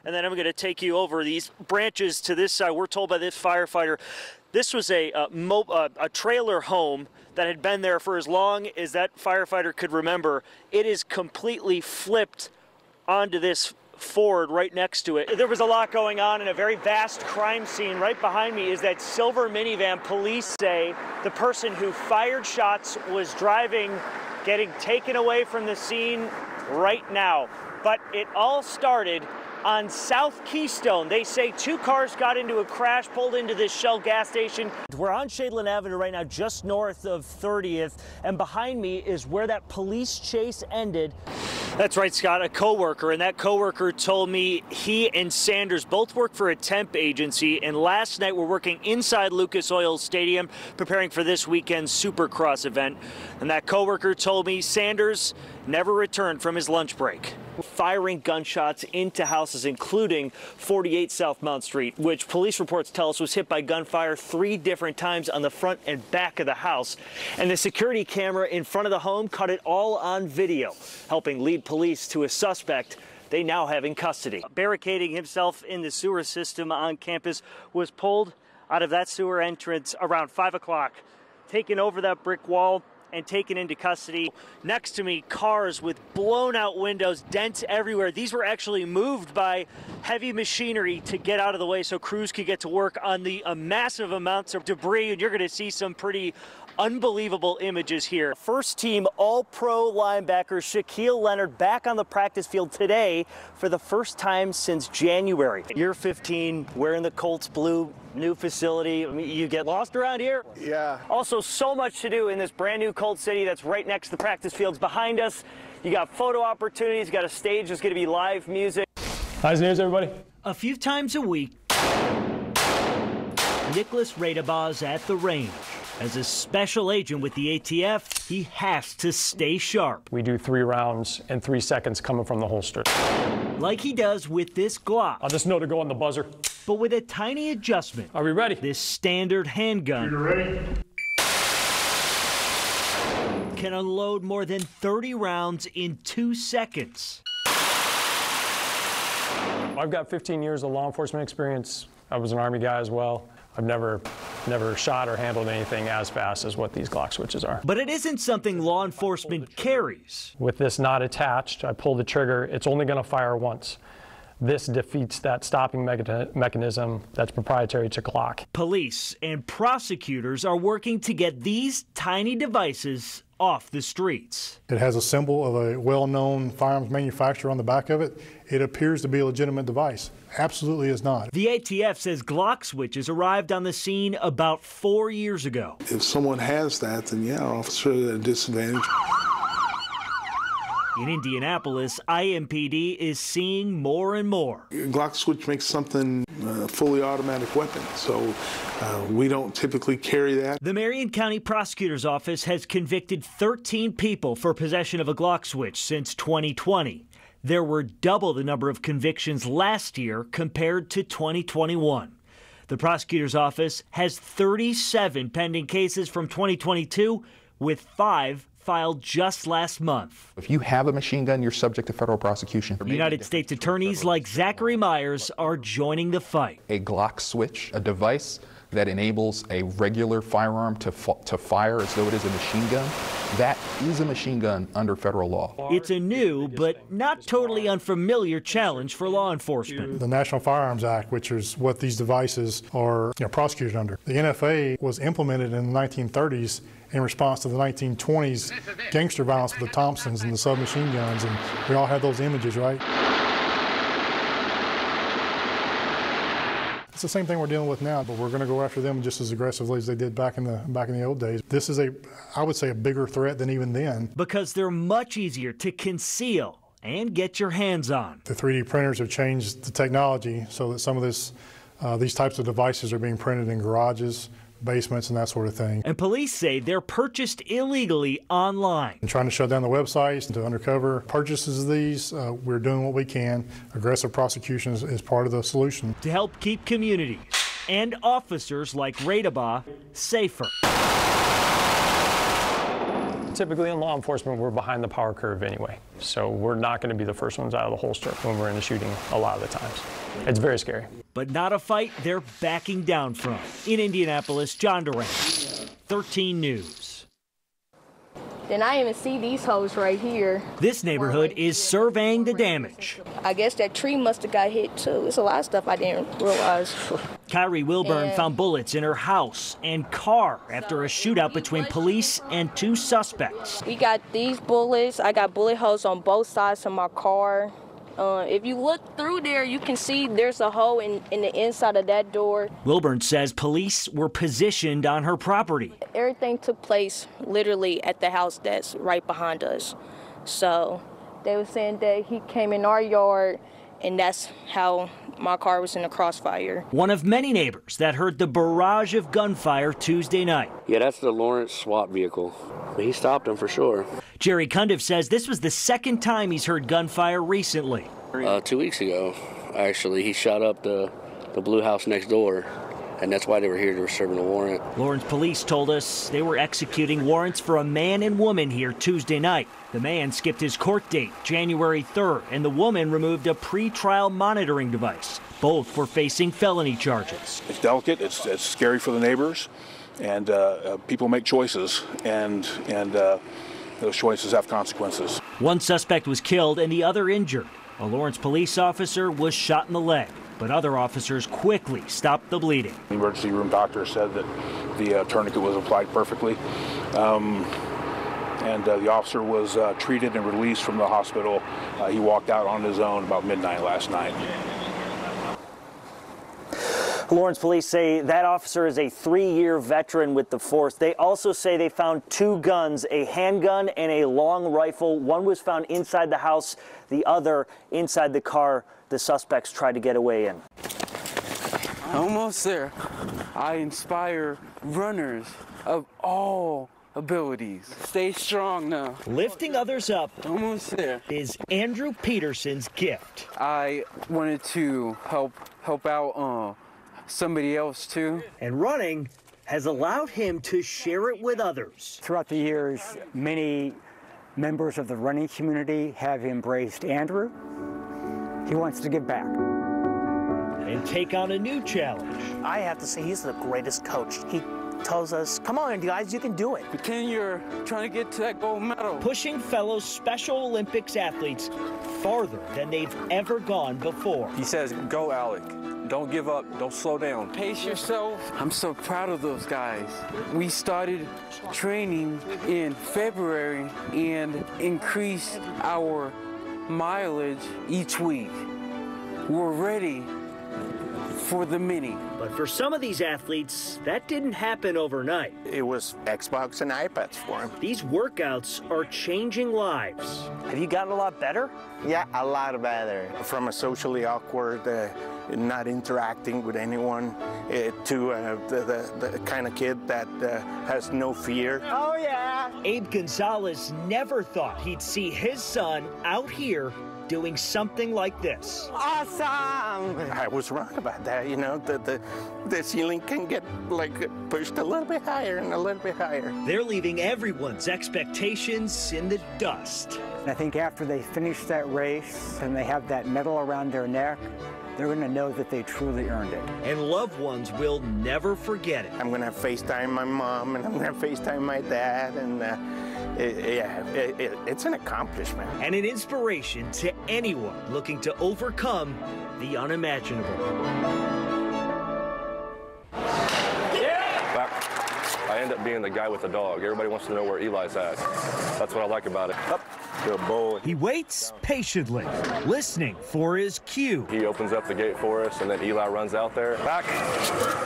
And then I'm going to take you over these branches to this side. We're told by this firefighter this was a trailer home that had been there for as long as that firefighter could remember. It is completely flipped onto this Ford right next to it. There was a lot going on in a very vast crime scene. Right behind me is that silver minivan. Police say the person who fired shots was driving, getting taken away from the scene right now. But it all started on South Keystone. They say two cars got into a crash, pulled into this Shell gas station. We're on Shadeland Avenue right now, just north of 30th, and behind me is where that police chase ended. That's right, Scott, a coworker, and that coworker told me he and Sanders both work for a temp agency, and last night were working inside Lucas Oil Stadium preparing for this weekend's Supercross event. And that coworker told me Sanders never returned from his lunch break. Firing gunshots into houses, including 48 South Mount Street, which police reports tell us was hit by gunfire 3 different times on the front and back of the house. And the security camera in front of the home caught it all on video, helping lead police to a suspect they now have in custody. Barricading himself in the sewer system on campus, was pulled out of that sewer entrance around 5 o'clock, taken over that brick wall and taken into custody. Next to me, cars with blown out windows, dents everywhere. These were actually moved by heavy machinery to get out of the way so crews could get to work on the massive amounts of debris, and you're going to see some pretty unbelievable images here. First team All-Pro linebacker Shaquille Leonard back on the practice field today for the first time since January. You're 15, wearing the Colts blue, new facility. I mean, you get lost around here? Yeah. Also, so much to do in this brand new Colt City that's right next to the practice fields behind us. You got photo opportunities, you got a stage, there's going to be live music. How's news, everybody? A few times a week, Nicholas Radabaugh's at the range. As a special agent with the ATF, he has to stay sharp. We do 3 rounds in 3 seconds coming from the holster. Like he does with this Glock. I'll just know to go on the buzzer. But with a tiny adjustment. Are we ready? This standard handgun can unload more than 30 rounds in 2 seconds. I've got 15 years of law enforcement experience. I was an Army guy as well. I've never shot or handled anything as fast as what these Glock switches are. But it isn't something law enforcement carries. With this not attached, I pull the trigger, it's only going to fire once. This defeats that stopping mechanism that's proprietary to Glock. Police and prosecutors are working to get these tiny devices off the streets. It has a symbol of a well-known firearms manufacturer on the back of it. It appears to be a legitimate device. Absolutely is not. The ATF says Glock switches arrived on the scene about 4 years ago. If someone has that, then yeah, officer at a disadvantage. In Indianapolis, IMPD is seeing more and more. Glock switch makes something a fully automatic weapon, so we don't typically carry that. The Marion County Prosecutor's Office has convicted 13 people for possession of a Glock switch since 2020. There were double the number of convictions last year compared to 2021. The prosecutor's office has 37 pending cases from 2022, with 5 filed just last month. If you have a machine gun, you're subject to federal prosecution. United States attorneys like Zachary Myers are joining the fight. A Glock switch, a device that enables a regular firearm to fire as though it is a machine gun, that is a machine gun under federal law. It's a new but not totally unfamiliar challenge for law enforcement. The National Firearms Act, which is what these devices are prosecuted under. The NFA was implemented in the 1930s in response to the 1920s gangster violence with the Thompsons and the submachine guns, and we all have those images, right? It's the same thing we're dealing with now, but we're going to go after them just as aggressively as they did back in the old days. This is I would say, a bigger threat than even then. Because they're much easier to conceal and get your hands on. The 3D printers have changed the technology so that some of these types of devices are being printed in garages, basements, and that sort of thing. And police say they're purchased illegally online. And trying to shut down the websites and to undercover purchases of these, we're doing what we can. Aggressive prosecution is part of the solution. To help keep communities and officers like Radabaugh safer. typically in law enforcement, we're behind the power curve anyway. So we're not going to be the first ones out of the holster when we're in a shooting a lot of the times. It's very scary. But not a fight they're backing down from. In Indianapolis, John Doran, 13 News. Then I even see these hoes right here. This neighborhood is surveying the damage. I guess that tree must have got hit too. It's a lot of stuff I didn't realize. Kyrie Wilburn found bullets in her house and car after a shootout between police and two suspects. We got these bullets. I got bullet holes on both sides of my car. If you look through there, you can see there's a hole in the inside of that door. Wilburn says police were positioned on her property. Everything took place literally at the house that's right behind us. So they were saying that he came in our yard, and that's how my car was in the crossfire. One of many neighbors that heard the barrage of gunfire Tuesday night. Yeah, that's the Lawrence SWAT vehicle. He stopped him for sure. Jerry Cundiff says this was the second time he's heard gunfire recently. 2 weeks ago, actually, he shot up the blue house next door, and that's why they were here. They were serving a warrant. Lawrence police told us they were executing warrants for a man and woman here Tuesday night. The man skipped his court date, January 3rd, and the woman removed a pre-trial monitoring device. Both were facing felony charges. It's delicate, it's scary for the neighbors, and people make choices, and those choices have consequences. One suspect was killed and the other injured. A Lawrence police officer was shot in the leg, but other officers quickly stopped the bleeding. The emergency room doctor said that the tourniquet was applied perfectly, and the officer was treated and released from the hospital. He walked out on his own about midnight last night. Lawrence police say that officer is a 3-year veteran with the force. They also say they found 2 guns, a handgun and a long rifle. One was found inside the house, the other inside the car the suspects tried to get away in. Almost there. I inspire runners of all abilities. Stay strong now. Lifting others up Almost there. is Andrew Peterson's gift. I wanted to help out somebody else too. And running has allowed him to share it with others. Throughout the years, many members of the running community have embraced Andrew. He wants to give back. And take on a new challenge. I have to say he's the greatest coach. He tells us, come on guys, you can do it. Pretend you're trying to get to that gold medal. Pushing fellow Special Olympics athletes farther than they've ever gone before. He says, go Alec. Don't give up, don't slow down. Pace yourself. I'm so proud of those guys. We started training in February and increased our mileage each week. We're ready for the mini. But for some of these athletes, that didn't happen overnight. It was Xbox and iPads for him. These workouts are changing lives. Have you gotten a lot better? Yeah, a lot better. From a socially awkward, not interacting with anyone, to the kind of kid that has no fear. Oh yeah! Abe Gonzalez never thought he'd see his son out here doing something like this. Awesome! I was wrong about that, you know, the ceiling can get pushed a little bit higher and a little bit higher. They're leaving everyone's expectations in the dust. And I think after they finish that race and they have that medal around their neck, they're going to know that they truly earned it. And loved ones will never forget it. I'm going to FaceTime my mom and I'm going to FaceTime my dad, and it's an accomplishment. And an inspiration to anyone looking to overcome the unimaginable. I end up being the guy with the dog. Everybody wants to know where Eli's at. That's what I like about it. Good boy. He waits patiently, listening for his cue. He opens up the gate for us, and then Eli runs out there. Back.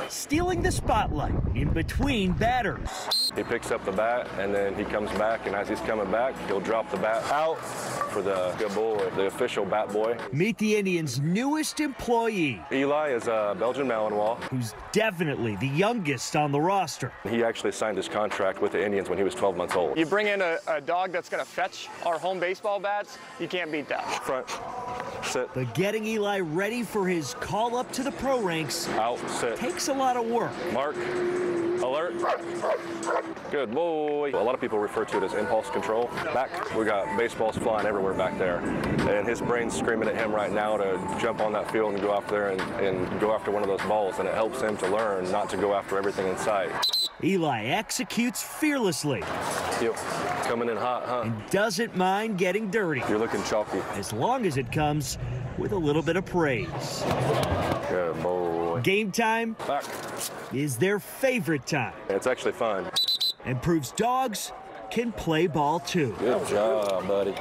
Stealing the spotlight in between batters. He picks up the bat, and then he comes back, and as he's coming back, he'll drop the bat out for the good boy, the official bat boy. Meet the Indians' newest employee. Eli is a Belgian Malinois. Who's definitely the youngest on the roster. He actually signed his contract with the Indians when he was 12 months old. You bring in a dog that's going to fetch our home baseball bats, you can't beat that. Front. sit. But getting Eli ready for his call up to the pro ranks out, sit. Takes a lot of work. Mark, alert. Good boy. A lot of people refer to it as impulse control. Back, we got baseballs flying everywhere back there. And his brain's screaming at him right now to jump on that field and go out there and go after one of those balls. And it helps him to learn not to go after everything in sight. Eli executes fearlessly. Yep. Coming in hot, huh? And doesn't mind getting dirty. You're looking chalky. As long as it comes with a little bit of praise. Good boy. Game time back is their favorite time. It's actually fun. And proves dogs can play ball too. Good job, buddy.